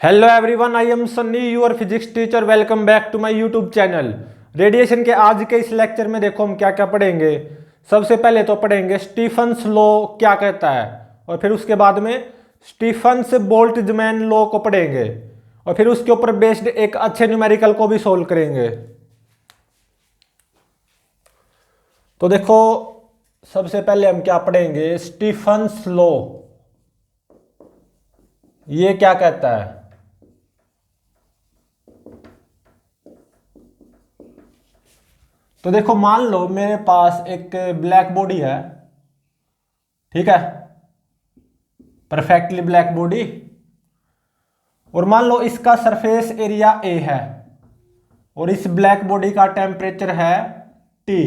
Hello everyone, I am Sunny, your physics teacher. Welcome back to my YouTube channel. Radiation के आज के इस lecture में देखो हम क्या क्या पढ़ेंगे। सबसे पहले तो पढ़ेंगे स्टीफन्स लॉ क्या कहता है, और फिर उसके बाद में स्टीफन्स बोल्ट्जमैन लॉ को पढ़ेंगे, और फिर उसके ऊपर बेस्ड एक अच्छे न्यूमेरिकल को भी सोल्व करेंगे। तो देखो सबसे पहले हम क्या पढ़ेंगे, स्टीफन्स लॉ ये क्या कहता है। तो देखो मान लो मेरे पास एक ब्लैक बॉडी है, ठीक है, परफेक्टली ब्लैक बॉडी, और मान लो इसका सरफेस एरिया ए है और इस ब्लैक बॉडी का टेम्परेचर है टी,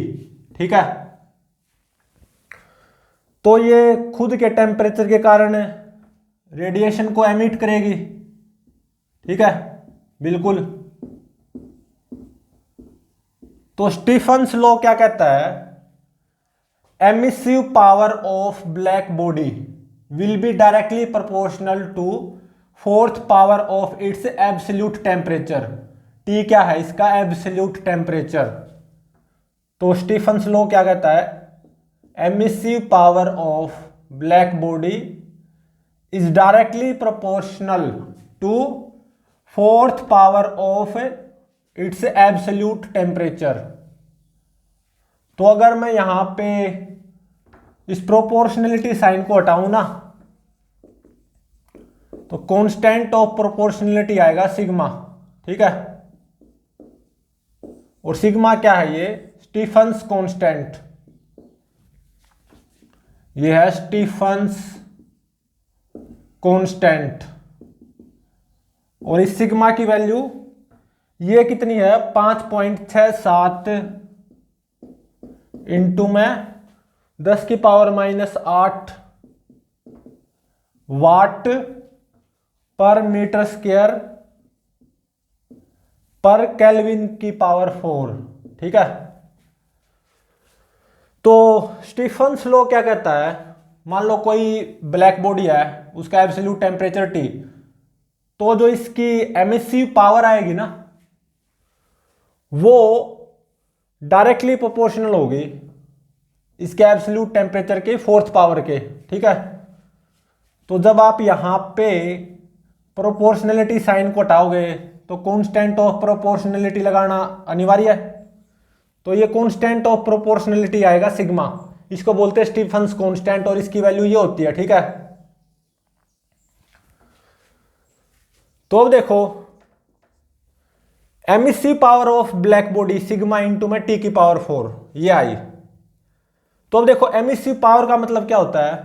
ठीक है। तो ये खुद के टेम्परेचर के कारण रेडिएशन को एमिट करेगी, ठीक है, बिल्कुल। तो स्टीफन्स लॉ क्या कहता है, emissive power of black body will be directly proportional to fourth power of its absolute temperature. T क्या है, इसका एब्सोल्यूट टेम्परेचर। तो स्टीफन्स लॉ क्या कहता है, emissive power of black body is directly proportional to fourth power of its absolute temperature. तो अगर मैं यहां पे इस प्रोपोर्शनलिटी साइन को हटाऊं ना, तो कांस्टेंट ऑफ प्रोपोर्शनलिटी आएगा सिग्मा, ठीक है। और सिग्मा क्या है, ये स्टीफन्स कांस्टेंट, ये है स्टीफन्स कांस्टेंट। और इस सिग्मा की वैल्यू ये कितनी है, 5.67 इंटू में 10⁻⁸ वाट पर मीटर स्क्वायर पर केल्विन की पावर 4, ठीक है। तो स्टीफन्स लॉ क्या कहता है, मान लो कोई ब्लैक बॉडी है, उसका एब्सोल्यूट टेम्परेचर टी, तो जो इसकी एमिसिव पावर आएगी ना, वो डायरेक्टली प्रोपोर्शनल होगी इसके एब्सोल्यूट टेम्परेचर के फोर्थ पावर के, ठीक है। तो जब आप यहां पे प्रोपोर्शनलिटी साइन को हटाओगे तो कांस्टेंट ऑफ प्रोपोर्शनलिटी लगाना अनिवार्य है। तो ये कांस्टेंट ऑफ प्रोपोर्शनलिटी आएगा सिग्मा, इसको बोलते हैं स्टीफन्स कांस्टेंट, और इसकी वैल्यू ये होती है, ठीक है। तो अब देखो emissive power of black body sigma into में टी की पावर 4 ये आई। तो अब देखो एमिसिव पावर का मतलब क्या होता है,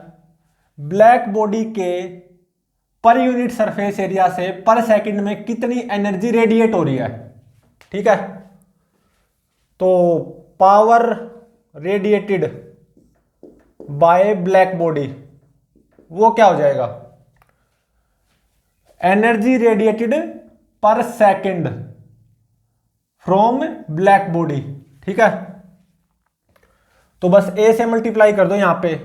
ब्लैक बॉडी के पर यूनिट सरफेस एरिया से पर सेकंड में कितनी एनर्जी रेडिएट हो रही है, ठीक है। तो power radiated by black body वो क्या हो जाएगा, energy radiated per second from black body, ठीक है। तो बस ए से मल्टीप्लाई कर दो यहां पे,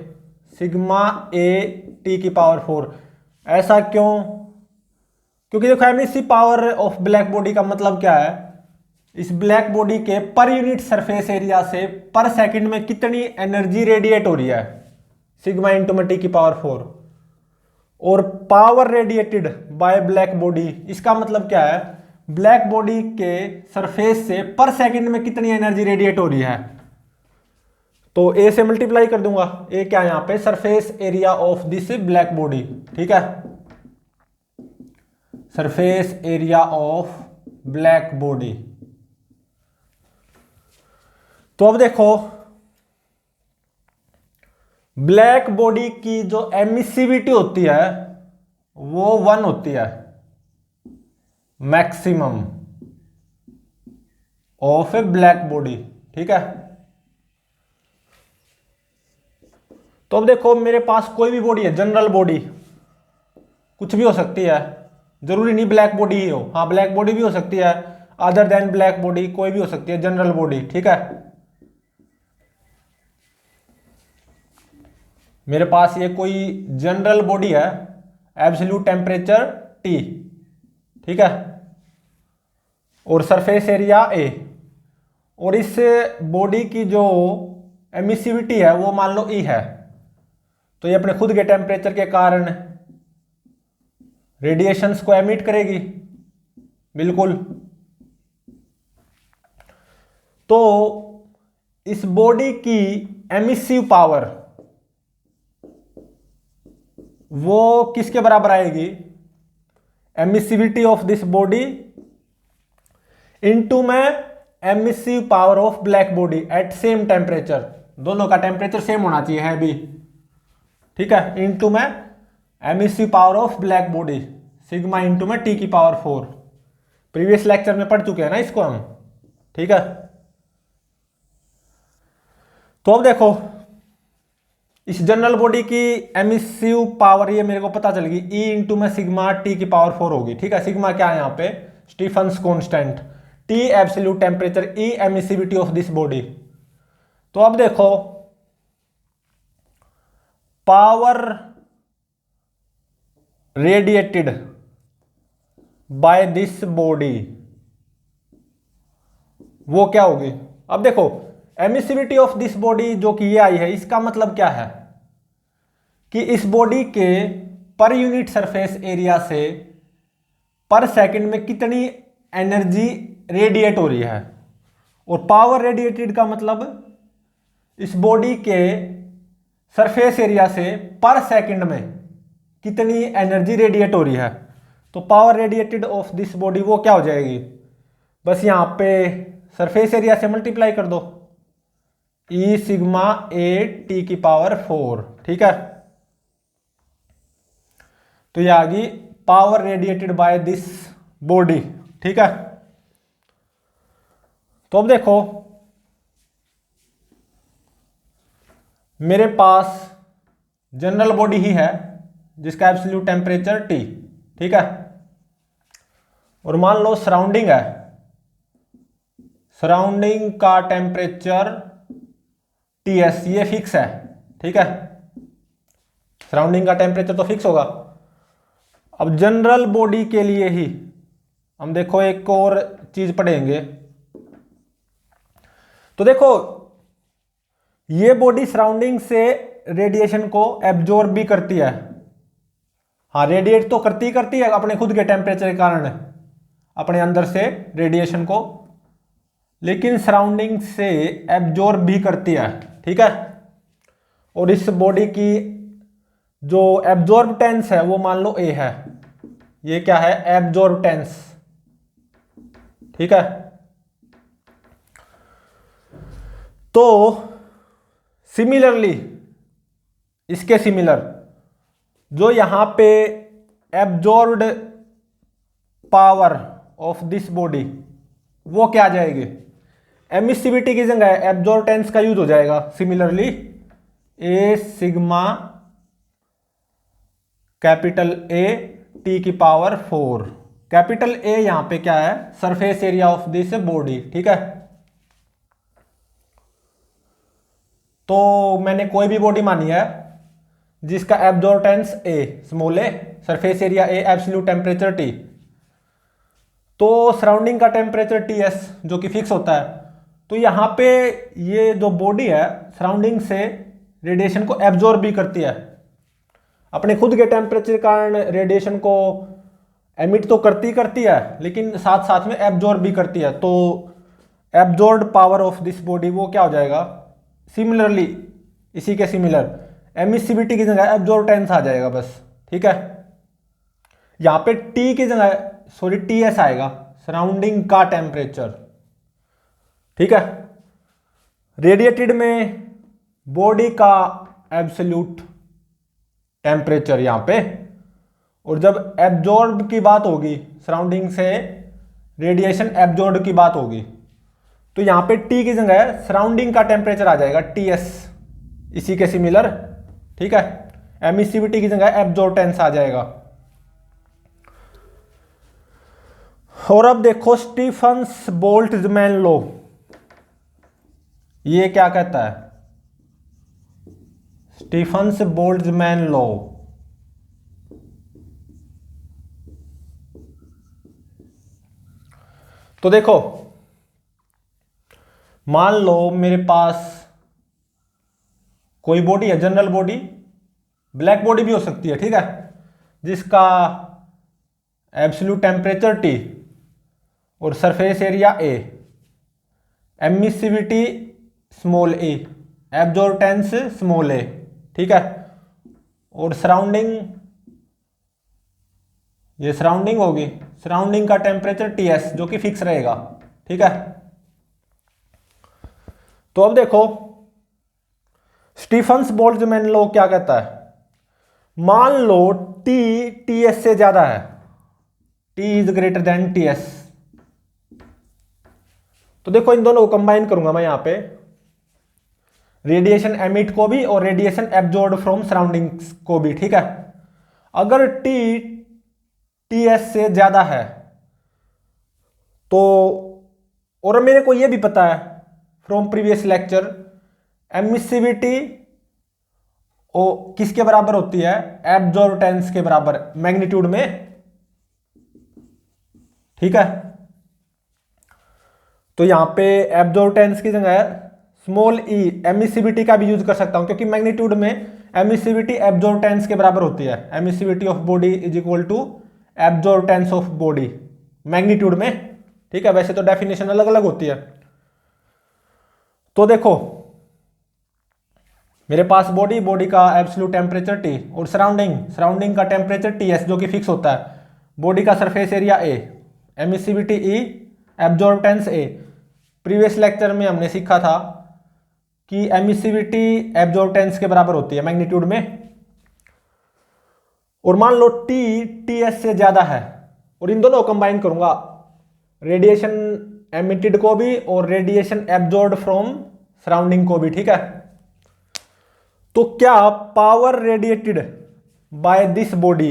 सिग्मा ए टी की पावर 4। ऐसा क्यों, क्योंकि देखो emissive power of black body का मतलब क्या है, इस ब्लैक बॉडी के पर यूनिट सरफेस एरिया से पर सेकंड में कितनी एनर्जी रेडिएट हो रही है, सिग्मा इंटू में टी की पावर 4। और power radiated by black body, इसका मतलब क्या है, ब्लैक बॉडी के सरफेस से पर सेकंड में कितनी एनर्जी रेडिएट हो रही है। तो ए से मल्टीप्लाई कर दूंगा, ए क्या है यहां पे, surface area of this black body, ठीक है, surface area of black body. तो अब देखो ब्लैक बॉडी की जो एमिसिविटी होती है वो 1 होती है, maximum of A black body, ठीक है। तो अब देखो मेरे पास कोई भी बॉडी है, जनरल बॉडी कुछ भी हो सकती है, जरूरी नहीं ब्लैक बॉडी ही हो, हाँ ब्लैक बॉडी भी हो सकती है, अदर देन ब्लैक बॉडी कोई भी हो सकती है, जनरल बॉडी, ठीक है। मेरे पास ये कोई जनरल बॉडी है, एब्सोल्यूट टेम्परेचर टी, ठीक है, और सरफेस एरिया ए, और इस बॉडी की जो एमिसिविटी है वो मान लो ई है, तो ये अपने खुद के टेम्परेचर के कारण रेडिएशंस को एमिट करेगी, बिल्कुल। तो इस बॉडी की एमिसिव पावर वो किसके बराबर आएगी, emissivity of this body into में emissive power of black body at same temperature, दोनों का टेम्परेचर सेम होना चाहिए है भी, ठीक है, इनटू में emissive power of black body sigma into में टी की पावर 4। प्रीवियस लेक्चर में पढ़ चुके हैं ना इसको हम, ठीक है। तो अब देखो इस जनरल बॉडी की एमिसिव पावर ये मेरे को पता चल गई, ई इंटू में सिग्मा टी की पावर 4 होगी, ठीक है। सिग्मा क्या है यहाँ पे, Stefan's constant, T absolute temperature, E emissivity of this body. तो अब देखो power radiated by this body वो क्या होगी। अब देखो एमिसिविटी ऑफ दिस बॉडी जो कि ये आई है, इसका मतलब क्या है कि इस बॉडी के पर यूनिट सरफेस एरिया से पर सेकंड में कितनी एनर्जी रेडिएट हो रही है, और पावर रेडिएटेड का मतलब इस बॉडी के सरफेस एरिया से पर सेकंड में कितनी एनर्जी रेडिएट हो रही है। तो power radiated of this body वो क्या हो जाएगी, बस यहां पे सरफेस एरिया से मल्टीप्लाई कर दो, ई सिग्मा ए टी की पावर 4, ठीक है। तो ये आ गई power radiated by this body, ठीक है। तो अब देखो मेरे पास जनरल बॉडी ही है जिसका एब्सोल्यूट टेम्परेचर T, ठीक है, और मान लो सराउंडिंग है, सराउंडिंग का टेम्परेचर Ts ये फिक्स है, ठीक है, सराउंडिंग का टेम्परेचर तो फिक्स होगा। अब जनरल बॉडी के लिए ही हम देखो एक और चीज पढ़ेंगे। तो देखो ये बॉडी सराउंडिंग से रेडिएशन को एब्जॉर्ब भी करती है, हाँ रेडिएट तो करती है अपने खुद के टेम्परेचर के कारण अपने अंदर से रेडिएशन को, लेकिन सराउंडिंग से एब्जॉर्ब भी करती है, ठीक है। और इस बॉडी की जो एब्जॉर्बटेंस है वो मान लो A है, ये क्या है एब्जॉर्बटेंस, ठीक है। तो सिमिलरली इसके सिमिलर जो यहां पे absorbed power of this body वो क्या आ जाएगी, एमिसिविटी की जगह एब्जॉर्बटेंस का यूज हो जाएगा। सिमिलरली ए सिग्मा कैपिटल ए टी की पावर 4, कैपिटल ए यहां पे क्या है surface area of this body, ठीक है। तो मैंने कोई भी बॉडी मानी है जिसका absorptance a small a, surface area A, absolute temperature T, तो सराउंडिंग का टेम्परेचर Ts जो कि फिक्स होता है। तो यहां पे ये जो बॉडी है सराउंडिंग से रेडिएशन को एब्जॉर्ब भी करती है, अपने खुद के टेम्परेचर के कारण रेडिएशन को एमिट तो करती है लेकिन साथ साथ में एब्जॉर्ब भी करती है। तो absorbed power of this body वो क्या हो जाएगा, सिमिलरली इसी के सिमिलर एमिसिविटी की जगह एब्जॉर्बटेंस आ जाएगा बस, ठीक है। यहां पे T की जगह Ts आएगा, सराउंडिंग का टेम्परेचर, ठीक है। रेडिएटेड में बॉडी का एब्सोल्यूट टेम्परेचर यहां पे, और जब एब्जॉर्ब की बात होगी सराउंडिंग से रेडिएशन एब्जॉर्ब की बात होगी तो यहां पे T की जगह सराउंडिंग का टेम्परेचर आ जाएगा Ts, इसी के सिमिलर, ठीक है। एमिसिविटी की जगह एब्जॉर्बटेंस आ जाएगा। और अब देखो स्टीफन्स बोल्ट्जमैन लॉ, ये क्या कहता है, स्टीफन्स बोल्ट्जमैन लॉ तो देखो, मान लो मेरे पास कोई बॉडी है, जनरल बॉडी, ब्लैक बॉडी भी हो सकती है, ठीक है, जिसका एब्सोल्यूट टेम्परेचर T और surface area A, emissivity small e, absorptance small a, ठीक है, और सराउंडिंग, ये सराउंडिंग होगी, सराउंडिंग का टेम्परेचर Ts जो कि फिक्स रहेगा, ठीक है। तो अब देखो स्टीफन्स बोल्ट्जमैन लॉ क्या कहता है, मान लो T Ts से ज्यादा है, T is greater than Ts, तो देखो इन दोनों को कंबाइन करूंगा मैं यहां पे, रेडिएशन एमिट को भी और रेडिएशन एब्जॉर्ब फ्रॉम सराउंडिंग्स को भी, ठीक है। अगर T Ts से ज्यादा है तो, और मेरे को यह भी पता है फ्रॉम प्रीवियस लेक्चर, एमिसिविटी ओ किसके बराबर होती है, एब्जॉर्बटेंस के बराबर मैग्नीट्यूड में, ठीक है। तो यहां पे एब्जॉर्बटेंस की जगह स्मॉल e एमिसिविटी का भी यूज कर सकता हूं, क्योंकि मैग्नीट्यूड में एमिसिविटी एब्जॉर्बटेंस के बराबर होती है, emissivity of body is equal to absorptance of body magnitude में, ठीक है। वैसे तो डेफिनेशन अलग अलग होती है। तो देखो मेरे पास बॉडी का एब्सोल्यूट टेम्परेचर T और सराउंडिंग का टेम्परेचर Ts जो कि फिक्स होता है, बॉडी का surface area A, emissivity E, एब्जॉर्बटेंस A। Previous lecture में हमने सीखा था कि एमिसिविटी एब्जॉर्बटेंस के बराबर होती है मैग्नीट्यूड में, और मान लो T Ts से ज्यादा है, और इन दोनों को कंबाइन करूंगा, रेडिएशन एमिटेड को भी और रेडिएशन एब्जॉर्ब फ्रॉम सराउंडिंग को भी, ठीक है। तो क्या power radiated by this body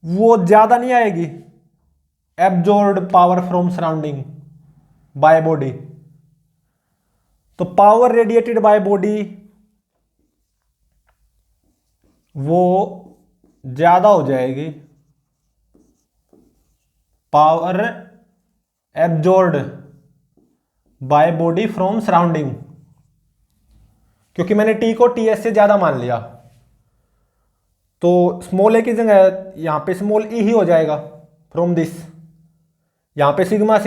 वो ज्यादा नहीं आएगी absorb power from surrounding by body, तो पावर रेडिएटेड बाय बॉडी वो ज्यादा हो जाएगी power absorb by body from surrounding, क्योंकि मैंने T को Ts से ज्यादा मान लिया, तो स्मॉल a की जगह यहां पे स्मॉल e ही हो जाएगा फ्रॉम दिस, यहां पे सिग्मा a,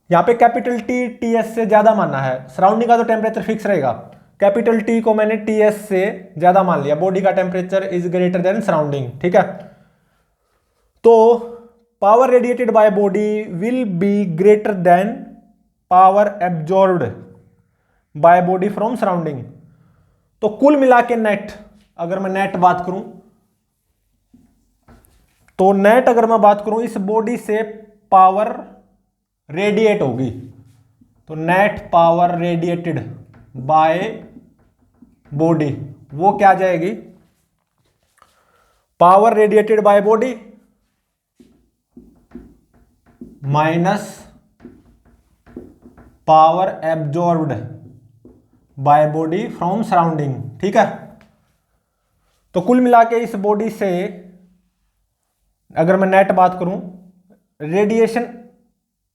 यहां पे कैपिटल T Ts से ज्यादा मानना है, सराउंडिंग का तो टेम्परेचर फिक्स रहेगा, कैपिटल T को मैंने Ts से ज्यादा मान लिया, बॉडी का temperature is greater than surrounding, ठीक है। तो power radiated by body will be greater than power absorbed bye body from surrounding. तो कुल मिला के नेट, अगर मैं नेट बात करूं, तो नेट अगर मैं बात करूं इस बॉडी से पावर रेडिएट होगी, तो net power radiated by body वो क्या आ जाएगी, power radiated by body minus power absorbed bye body from surrounding, ठीक है। तो कुल मिला के इस बॉडी से अगर मैं नेट बात करूं, रेडिएशन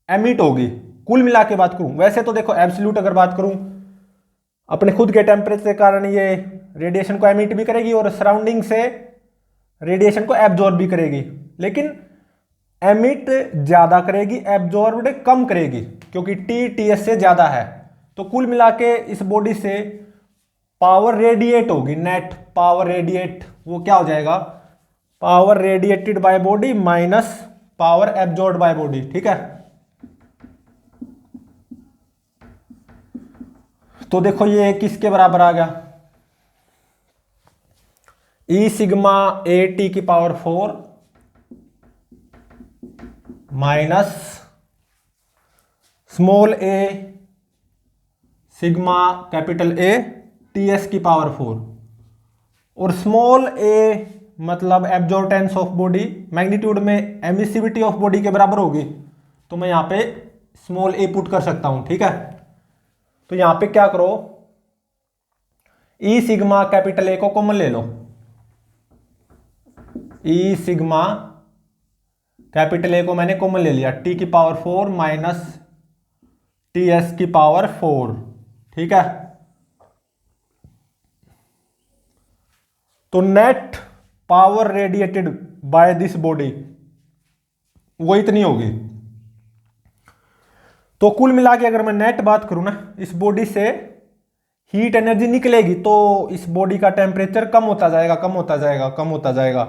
एमिट होगी, कुल मिला के बात करूं, वैसे तो देखो एब्सोल्यूट अगर बात करूं, अपने खुद के टेम्परेचर के कारण ये रेडिएशन को एमिट भी करेगी और सराउंडिंग से रेडिएशन को एब्जॉर्ब भी करेगी, लेकिन एमिट ज्यादा करेगी, एब्जॉर्ब्ड कम करेगी, क्योंकि T Ts से ज्यादा है। तो कुल मिला के इस बॉडी से पावर रेडिएट होगी, नेट पावर रेडिएट वो क्या हो जाएगा, power radiated by body minus power absorbed by body, ठीक है। तो देखो ये किसके बराबर आ गया, E सिग्मा a T की power 4 minus small a sigma capital A Ts की पावर 4, और स्मॉल a मतलब एब्जॉर्बटेंस ऑफ बॉडी, मैग्नीट्यूड में एमिसिविटी ऑफ बॉडी के बराबर होगी, तो मैं यहां पे स्मॉल a पुट कर सकता हूं, ठीक है। तो यहां पे क्या करो, E सिग्मा कैपिटल A को कॉमन ले लो, E सिग्मा कैपिटल ए को मैंने कॉमन ले लिया, टी की पावर 4 माइनस टी एस की पावर 4, ठीक है। तो net power radiated by this body वो इतनी होगी। तो कुल मिला के अगर मैं नेट बात करूं ना, इस बॉडी से हीट एनर्जी निकलेगी तो इस बॉडी का टेम्परेचर कम होता जाएगा, कम होता जाएगा, कम होता जाएगा,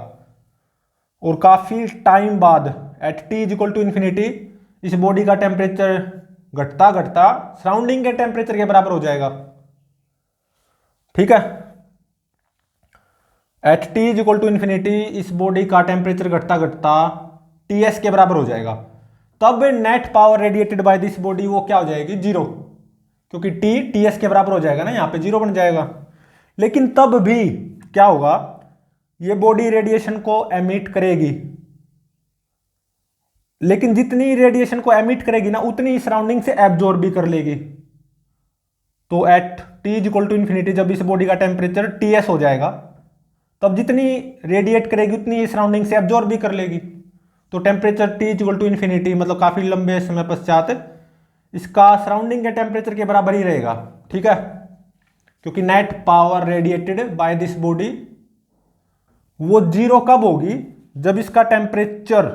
और काफी टाइम बाद at T is equal to infinity इस बॉडी का टेम्परेचर घटता घटता सराउंडिंग के टेम्परेचर के बराबर हो जाएगा, ठीक है। At T is equal to infinity इस बॉडी का टेम्परेचर घटता घटता टी एस के बराबर हो जाएगा। तब net power radiated by this body वो क्या हो जाएगी, जीरो, क्योंकि टी टी एस के बराबर हो जाएगा ना, यहां पे जीरो बन जाएगा। लेकिन तब भी क्या होगा, ये बॉडी रेडिएशन को एमिट करेगी, लेकिन जितनी रेडिएशन को एमिट करेगी ना उतनी सराउंडिंग से एब्जॉर्ब भी कर लेगी। तो at T is equal to infinity जब इस बॉडी का टेम्परेचर टी एस हो जाएगा तब जितनी रेडिएट करेगी उतनी सराउंडिंग से एब्जॉर्ब भी कर लेगी। तो temperature T is equal to infinity मतलब काफी लंबे समय पश्चात इसका सराउंडिंग के टेम्परेचर के बराबर ही रहेगा, ठीक है, क्योंकि net power radiated by this body वो जीरो कब होगी, जब इसका टेम्परेचर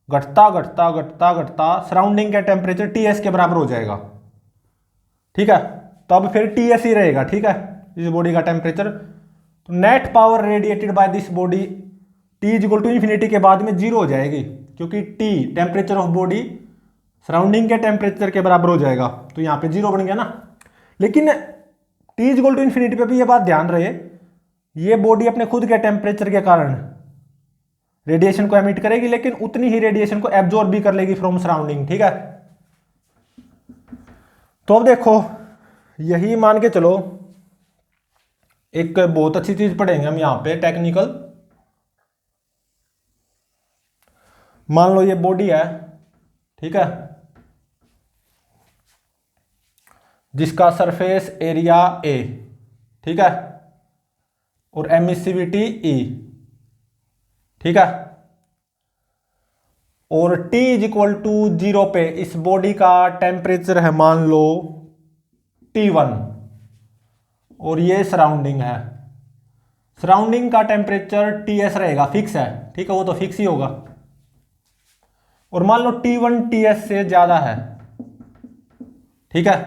घटता घटता घटता घटता सराउंडिंग के टेम्परेचर टी एस के बराबर हो जाएगा, ठीक है, तब फिर टी एस ही रहेगा, ठीक है, इस बॉडी का टेम्परेचर। तो net power radiated by this body T is equal to infinity के बाद में जीरो हो जाएगी, क्योंकि T temperature of body surrounding के टेम्परेचर के बराबर हो जाएगा, तो यहां पे जीरो बन गया ना। लेकिन T is equal to infinity पे भी ये बात ध्यान रहे, ये बॉडी अपने खुद के टेम्परेचर के कारण रेडिएशन को एमिट करेगी, लेकिन उतनी ही रेडिएशन को एब्जॉर्ब भी कर लेगी फ्रॉम सराउंडिंग, ठीक है। तो अब देखो, यही मान के चलो, एक बहुत अच्छी चीज पढ़ेंगे हम यहां पे टेक्निकल। मान लो ये बॉडी है, ठीक है, जिसका सरफेस एरिया ए, ठीक है, और एमिसिविटी ई, ठीक है, और T is equal to zero पे इस बॉडी का टेम्परेचर है मान लो T1, और ये सराउंडिंग है, सराउंडिंग का टेम्परेचर TS रहेगा, फिक्स है, ठीक है, वो तो फिक्स ही होगा। और मान लो T1 TS से ज्यादा है, ठीक है,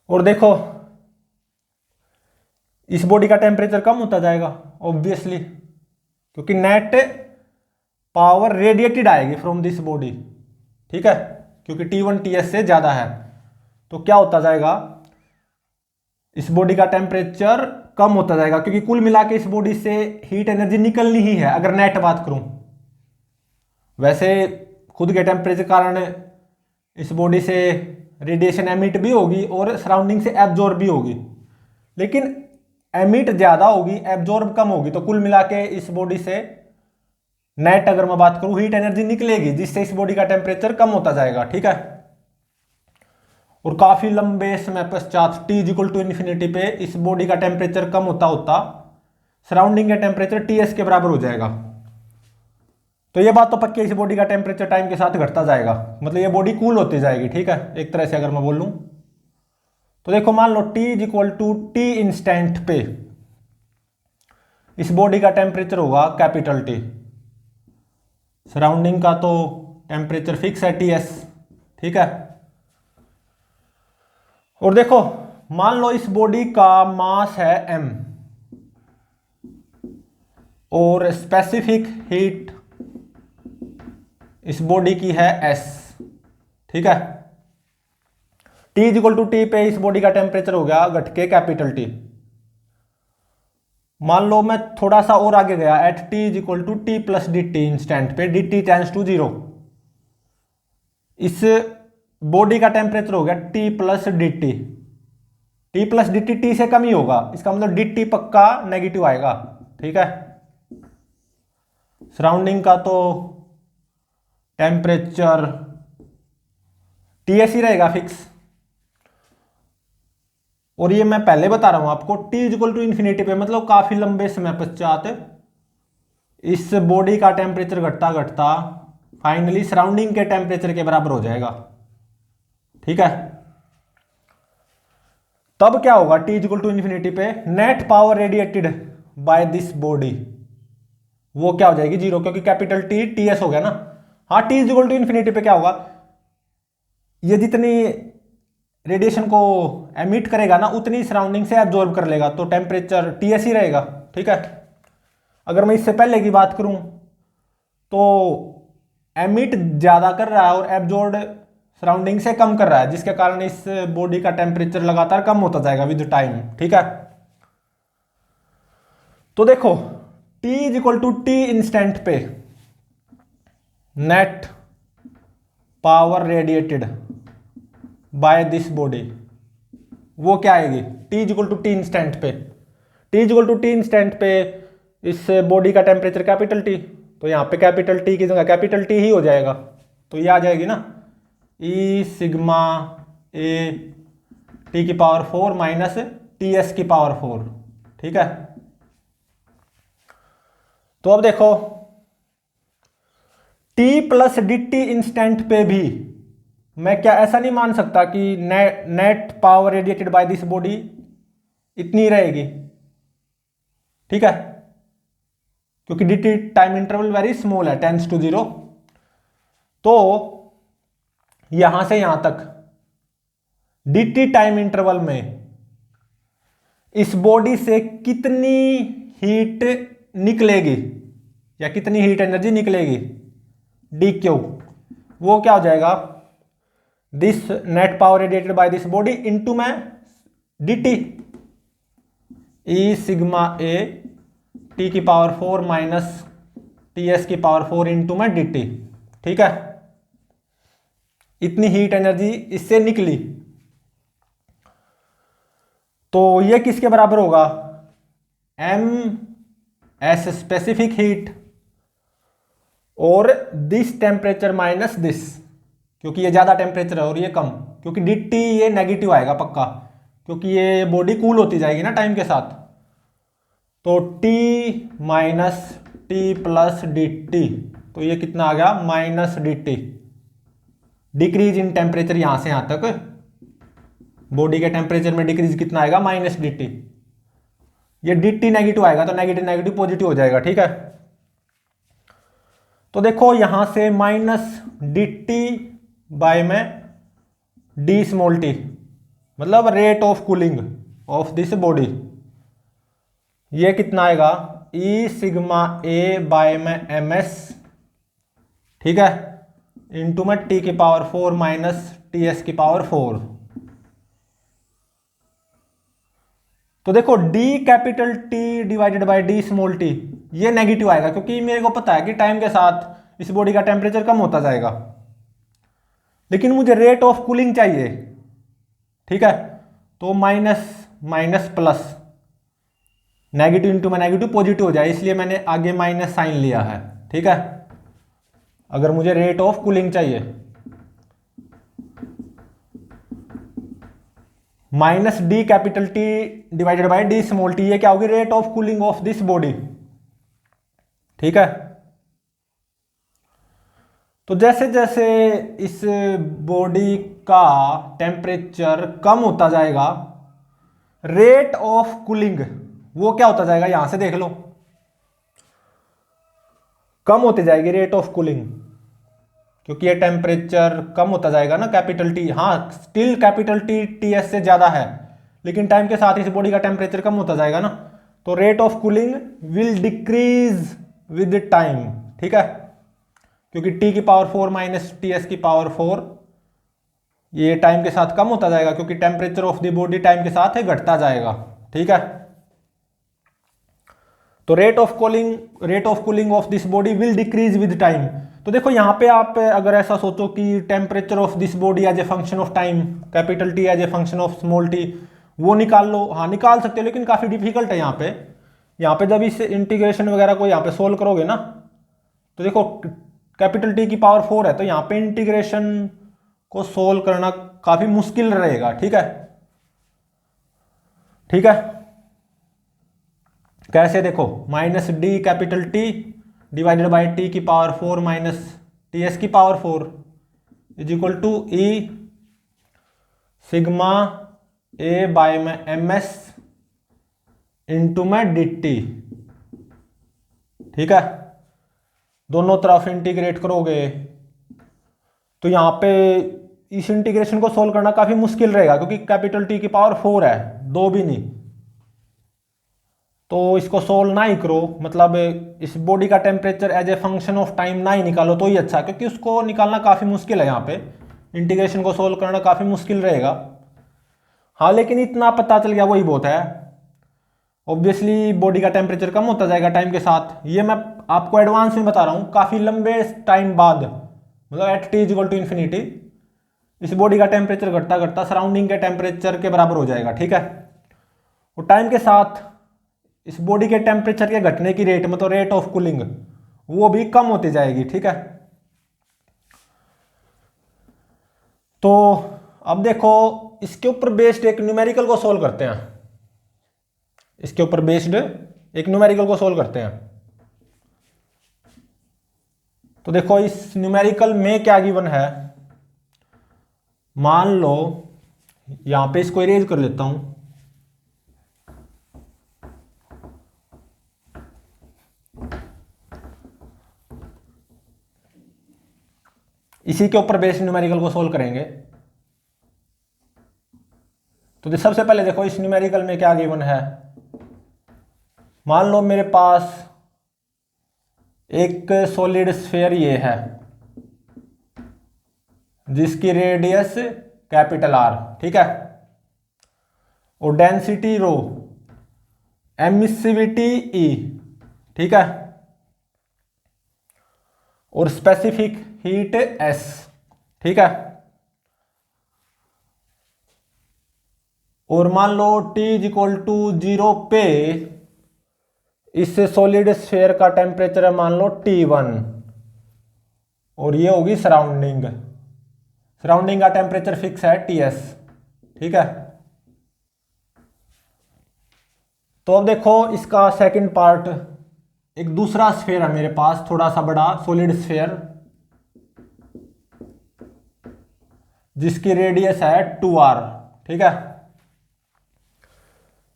और देखो इस बॉडी का टेम्परेचर कम होता जाएगा ऑब्वियसली, क्योंकि नेट पावर रेडिएटेड आएगी फ्रॉम दिस बॉडी, ठीक है, क्योंकि T1 TS से ज्यादा है। तो क्या होता जाएगा, इस बॉडी का टेम्परेचर कम होता जाएगा, क्योंकि कुल मिला के इस बॉडी से हीट एनर्जी निकलनी ही है अगर नेट बात करूं। वैसे खुद के टेम्परेचर के कारण इस बॉडी से रेडिएशन एमिट भी होगी और सराउंडिंग से एब्जॉर्ब भी होगी, लेकिन एमिट ज्यादा होगी, एब्जॉर्ब कम होगी। तो कुल मिला के इस बॉडी से नेट अगर मैं बात करूं हीट एनर्जी निकलेगी, जिससे इस बॉडी का टेम्परेचर कम होता जाएगा, ठीक है। और काफी लंबे समय पश्चात T is equal to infinity पे इस बॉडी का टेम्परेचर कम होता होता सराउंडिंग का टेम्परेचर टीएस के बराबर हो जाएगा। तो ये बात तो पक्की है, इस बॉडी का टेम्परेचर टाइम के साथ घटता जाएगा, मतलब ये बॉडी कूल होती जाएगी, ठीक है, एक तरह से अगर मैं बोल लूं। तो देखो मान लो T is equal to T instant पे इस बॉडी का टेम्परेचर होगा कैपिटल T, सराउंडिंग का तो टेम्परेचर फिक्स है TS, ठीक है। और देखो मान लो इस बॉडी का मास है m और स्पेसिफिक हीट इस बॉडी की है S, ठीक है। T is equal to T पे इस बॉडी का टेम्परेचर हो गया घट के कैपिटल T। मान लो मैं थोड़ा सा और आगे गया, at T is equal to T plus D T instant पे dt टेंड्स टू जीरो, इस बॉडी का टेम्परेचर हो गया T plus D T, T plus D T T से कम ही होगा, इसका मतलब dt पक्का नेगेटिव आएगा, ठीक है। सराउंडिंग का तो टेम्परेचर TS ही रहेगा फिक्स। और ये मैं पहले बता रहा हूं आपको T is equal to infinity पे मतलब काफी लंबे समय पश्चात इस बॉडी का टेम्परेचर घटता घटता फाइनली सराउंडिंग के टेम्परेचर के बराबर हो जाएगा। ठीक है, तब क्या होगा, टी इक्वल टू इन्फिनिटी पे net power radiated by this body वो क्या हो जाएगी, जीरो, क्योंकि कैपिटल टी टी एस हो गया ना। हाँ, टी इक्वल टू इन्फिनिटी पे क्या होगा, ये जितनी रेडिएशन को एमिट करेगा ना उतनी सराउंडिंग से एब्जॉर्ब कर लेगा, तो टेम्परेचर टी एस ही रहेगा। ठीक है, अगर मैं इससे पहले की बात करूं तो एमिट ज्यादा कर रहा है और एब्जॉर्ब सराउंडिंग से कम कर रहा है, जिसके कारण इस बॉडी का टेम्परेचर लगातार कम होता जाएगा विद टाइम। ठीक है, तो देखो T is equal to T instant पे net power radiated by this body वो क्या आएगी, T is equal to T instant पे, T is equal to T instant पे इस बॉडी का टेम्परेचर कैपिटल T, तो यहाँ पे कैपिटल T की जगह कैपिटल T ही हो जाएगा, तो ये आ जाएगी ना E सिग्मा A T की पावर 4 माइनस TS की पावर 4। ठीक है, तो अब देखो T प्लस dt इंस्टेंट पे भी मैं क्या ऐसा नहीं मान सकता कि net power radiated by this body इतनी रहेगी। ठीक है, क्योंकि dt time interval very small है, टेंड्स टू 0, तो यहां से यहां तक dt टाइम इंटरवल में इस बॉडी से कितनी हीट निकलेगी या कितनी हीट एनर्जी निकलेगी, dq, वो क्या हो जाएगा, this net power radiated by this body into में dt E sigma A T की पावर 4 माइनस TS की पावर 4 इंटू में dt। ठीक है, इतनी हीट एनर्जी इससे निकली, तो ये किसके बराबर होगा, m एस स्पेसिफिक हीट और दिस टेम्परेचर माइनस दिस, क्योंकि ये ज्यादा टेम्परेचर है और ये कम, क्योंकि dt ये नेगेटिव आएगा पक्का, क्योंकि ये बॉडी कूल होती जाएगी ना टाइम के साथ, तो T minus T plus dt, तो ये कितना आ गया, minus dt, decrease in temperature यहां से यहां तक बॉडी के टेम्परेचर में डिक्रीज कितना आएगा, माइनस dt, ये dt नेगेटिव आएगा तो नेगेटिव नेगेटिव पॉजिटिव हो जाएगा। ठीक है, तो देखो यहां से माइनस dt बाय में d स्मॉल t, मतलब rate of cooling of this body, ये कितना आएगा, E सिग्मा A बाय में ms। ठीक है, इंटू में t की पावर 4 माइनस TS की पावर 4। तो देखो d capital T divided by d small t ये नेगेटिव आएगा, क्योंकि मेरे को पता है कि टाइम के साथ इस बॉडी का टेम्परेचर कम होता जाएगा, लेकिन मुझे रेट ऑफ कूलिंग चाहिए। ठीक है, तो minus minus plus, negative into में नेगेटिव पॉजिटिव हो जाए, इसलिए मैंने आगे माइनस साइन लिया है। ठीक है, अगर मुझे रेट ऑफ कूलिंग चाहिए, minus D capital T divided by D small T, ये क्या होगी, rate of cooling of this body. ठीक है, तो जैसे जैसे इस बॉडी का टेम्परेचर कम होता जाएगा, रेट ऑफ कूलिंग वो क्या होता जाएगा, यहां से देख लो, कम होती जाएगी रेट ऑफ कूलिंग, क्योंकि ये टेम्परेचर कम होता जाएगा ना, कैपिटल टी, हाँ still capital T T S से ज्यादा है, लेकिन टाइम के साथ इस बॉडी का टेम्परेचर कम होता जाएगा ना, तो rate of cooling will decrease with time. ठीक है, क्योंकि टी की पावर 4 माइनस टी एस की पावर 4 ये टाइम के साथ कम होता जाएगा, क्योंकि temperature of the body time के साथ है घटता जाएगा। ठीक है, तो rate of cooling of this body will decrease with time. तो देखो यहां पे आप अगर ऐसा सोचो कि temperature of this body as a function of time, capital T as a function of small T, वो निकाल लो, हाँ निकाल सकते हो, लेकिन काफी डिफिकल्ट है यहाँ पे जब इस इंटीग्रेशन वगैरह को यहाँ पे सोल्व करोगे ना, तो देखो कैपिटल टी की पावर 4 है, तो यहाँ पे इंटीग्रेशन को सोल्व करना काफी मुश्किल रहेगा। ठीक है, ठीक है, कैसे देखो, minus D capital T divided by T की पावर 4 माइनस टी एस की power 4 is equal to E sigma A by में एम एस इंटू में डी टी। ठीक है, दोनों तरफ इंटीग्रेट करोगे तो यहां पे इस इंटीग्रेशन को सोल्व करना काफी मुश्किल रहेगा, क्योंकि कैपिटल टी की पावर 4 है, 2 भी नहीं। तो इसको सोल्व ना ही करो, मतलब इस बॉडी का temperature as a function of time ना ही निकालो तो ही अच्छा, क्योंकि उसको निकालना काफी मुश्किल है, यहाँ पे इंटीग्रेशन को सोल्व करना काफी मुश्किल रहेगा। हाँ, लेकिन इतना पता चल गया वही बहुत है। ऑब्वियसली बॉडी का टेम्परेचर कम होता जाएगा टाइम के साथ, ये मैं आपको एडवांस में बता रहा हूँ। काफी लंबे टाइम बाद, मतलब at T is equal to infinity, इस बॉडी का टेम्परेचर घटता घटता सराउंडिंग के टेम्परेचर के बराबर हो जाएगा। ठीक है, और टाइम के साथ इस बॉडी के टेम्परेचर के घटने की रेट, मतलब रेट ऑफ कूलिंग, वो भी कम होती जाएगी। ठीक है, तो अब देखो इसके ऊपर बेस्ड एक न्यूमेरिकल को सोल्व करते हैं। इसके ऊपर बेस्ड एक न्यूमेरिकल को सोल्व करते हैं। तो देखो इस न्यूमेरिकल में क्या गिवन है, मान लो यहां पे इसको इरेज कर लेता हूं। इसी के ऊपर बेस्ड न्यूमेरिकल को सोल्व करेंगे। तो सबसे पहले देखो इस न्यूमेरिकल में क्या गिवन है। मान लो मेरे पास एक सॉलिड स्फीयर ये है, जिसकी रेडियस कैपिटल आर। ठीक है, और डेंसिटी रो, एमिसिविटी ई। ठीक है, और स्पेसिफिक हीट एस। ठीक है, और मान लो T इज इक्वल टू 0 पे इस सॉलिड स्फीयर का टेम्परेचर है मान लो T1, और ये होगी सराउंडिंग। सराउंडिंग का टेम्परेचर फिक्स है Ts। ठीक है, तो अब देखो इसका सेकंड पार्ट, एक दूसरा स्फीयर है मेरे पास, थोड़ा सा बड़ा सॉलिड स्फीयर, जिसकी रेडियस है 2r। ठीक है,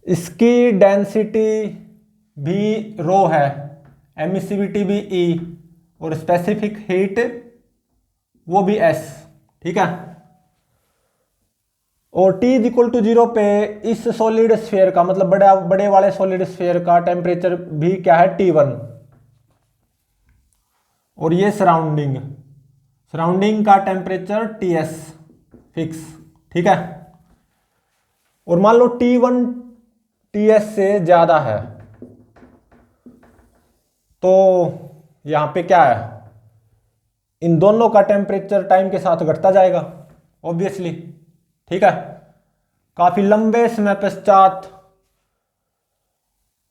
इसकी डेंसिटी भी रो है, एमिसिविटी भी ई, और स्पेसिफिक हीट वो भी एस। ठीक है, और T इज इक्वल टू 0 पे इस सॉलिड स्फीयर का, मतलब बड़े वाले सॉलिड स्फीयर का टेम्परेचर भी क्या है T1, और ये सराउंडिंग, सराउंडिंग का टेम्परेचर Ts फिक्स। ठीक है, और मान लो T1 Ts से ज्यादा है, तो यहां पे क्या है, इन दोनों का टेम्परेचर टाइम के साथ घटता जाएगा ऑब्वियसली। ठीक है, काफी लंबे समय पश्चात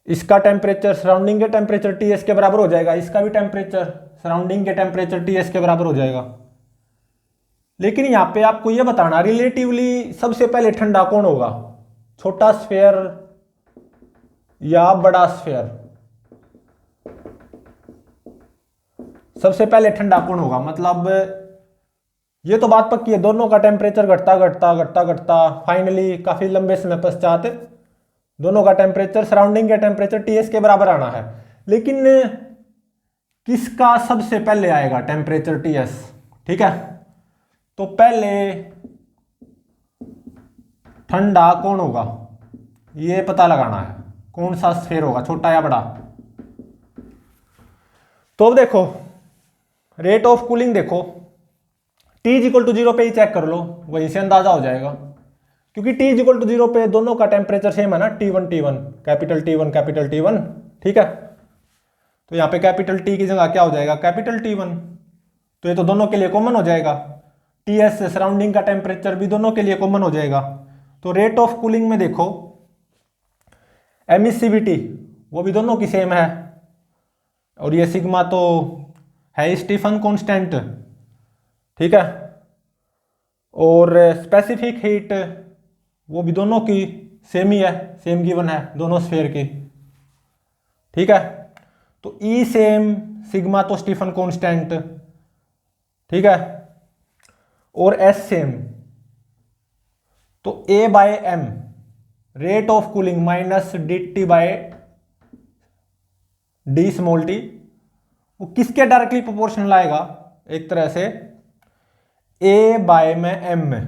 इसका टेम्परेचर सराउंडिंग के टेम्परेचर Ts के बराबर हो जाएगा, इसका भी टेम्परेचर सराउंडिंग के टेम्परेचर Ts के बराबर हो जाएगा। लेकिन यहां पे आपको यह बताना, रिलेटिवली सबसे पहले ठंडा कौन होगा, छोटा स्फीयर या बड़ा स्फीयर? सबसे पहले ठंडा कौन होगा, मतलब ये तो बात पक्की है, दोनों का टेम्परेचर घटता घटता घटता घटता फाइनली काफी लंबे समय पश्चात दोनों का टेम्परेचर सराउंडिंग के टेम्परेचर Ts के बराबर आना है। लेकिन किसका सबसे पहले आएगा टेम्परेचर Ts? ठीक है, तो पहले ठंडा कौन होगा ये पता लगाना है, कौन सा स्फीयर होगा, छोटा या बड़ा। तो अब देखो रेट ऑफ कूलिंग देखो, T इज इक्वल टू 0 पे ही चेक कर लो, वहीं से अंदाजा हो जाएगा, क्योंकि T इज इक्वल टू 0 पे दोनों का टेम्परेचर सेम है ना, T1 कैपिटल T1। ठीक है, तो यहाँ पे कैपिटल T की जगह क्या हो जाएगा, कैपिटल T1, तो ये तो दोनों के लिए कॉमन हो जाएगा। Ts सराउंडिंग का टेम्परेचर भी दोनों के लिए कॉमन हो जाएगा। तो रेट ऑफ कूलिंग में देखो एमिसिविटी वो भी दोनों की सेम है, और ये सिग्मा तो है स्टीफन कांस्टेंट। ठीक है, और स्पेसिफिक हीट वो भी दोनों की सेम ही है, सेम गिवन है दोनों स्फीयर की। ठीक है, तो ई सेम, सिग्मा तो स्टीफन कांस्टेंट, ठीक है, और एस सेम, तो A by M rate of cooling minus D T by D small T, वो किसके डायरेक्टली प्रोपोर्शनल आएगा, एक तरह से ए बाय में एम में,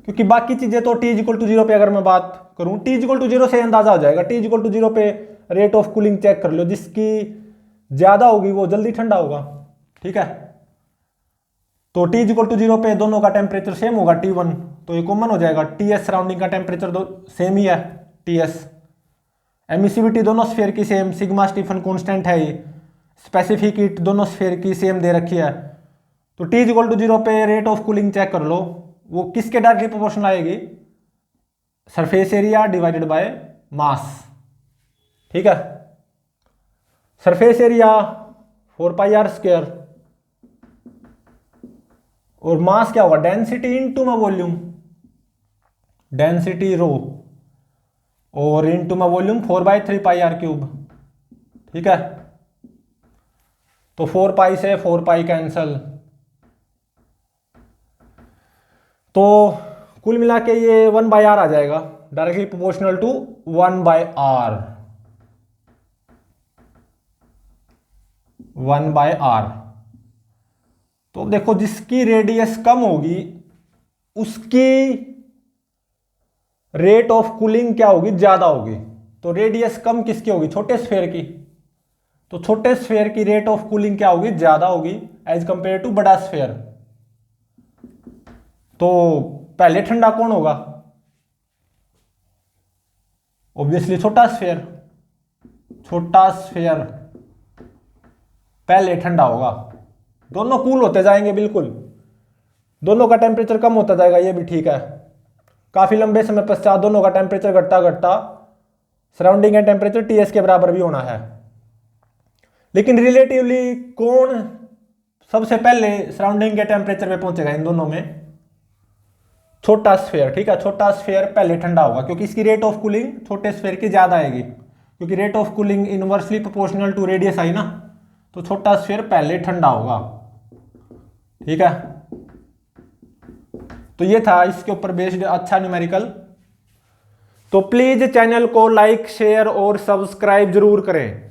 क्योंकि बाकी चीजें तो टी इक्वल टू 0 पे अगर मैं बात करूं, टी इक्वल टू 0 से अंदाजा हो जाएगा, टी इक्वल टू 0 पे रेट ऑफ कूलिंग चेक कर लो, जिसकी ज्यादा होगी वो जल्दी ठंडा होगा, ठीक है। तो टी इक्वल टू 0 पे दोनों का टेम्परेचर सेम होगा T1, तो ये कॉमन हो जाएगा, टीएस सराउंडिंग का टेम्परेचर सेम ही है टीएस, एमिसिविटी दोनों स्फीयर की सेम, सिग्मा स्टीफन कांस्टेंट है, ये स्पेसिफिक हीट दोनों स्फीयर की सेम दे रखी है। तो टी इक्वल टू 0 पे रेट ऑफ कूलिंग चेक कर लो, वो किसके डायरेक्टली प्रोपोर्शनल आएगी, surface area divided by mass, ठीक है। सरफेस एरिया 4πr², और मास क्या होगा, डेंसिटी इनटू में वॉल्यूम, डेंसिटी रो, और इनटू में वॉल्यूम 4/3πr³, ठीक है। तो 4π से 4π कैंसल, तो कुल मिला के ये 1/r आ जाएगा, directly proportional to 1/r, 1/r। तो देखो जिसकी रेडियस कम होगी उसकी रेट ऑफ कूलिंग क्या होगी, ज्यादा होगी। तो रेडियस कम किसकी होगी, छोटे स्फीयर की, तो छोटे स्फीयर की रेट ऑफ कूलिंग क्या होगी, ज्यादा होगी एज कंपेयर टू बड़ा स्फीयर। तो पहले ठंडा कौन होगा, ऑब्वियसली छोटा स्फीयर, छोटा स्फीयर पहले ठंडा होगा, दोनों कूल होते जाएंगे, बिल्कुल दोनों का टेम्परेचर कम होता जाएगा, ये भी ठीक है। काफी लंबे समय पश्चात दोनों का टेम्परेचर घटता घटता सराउंडिंग का टेम्परेचर टीएस के बराबर भी होना है। लेकिन रिलेटिवली कौन सबसे पहले सराउंडिंग के टेम्परेचर पे पहुंचेगा इन दोनों में, छोटा स्फीयर, ठीक है। छोटा स्फीयर पहले ठंडा होगा क्योंकि इसकी रेट ऑफ कूलिंग छोटे स्फीयर की ज्यादा आएगी, क्योंकि rate of cooling inversely proportional to radius आई ना, तो छोटा स्फीयर पहले ठंडा होगा, ठीक है। तो ये था इसके ऊपर बेस्ड अच्छा न्यूमेरिकल। तो प्लीज चैनल को लाइक शेयर और सब्सक्राइब जरूर करें।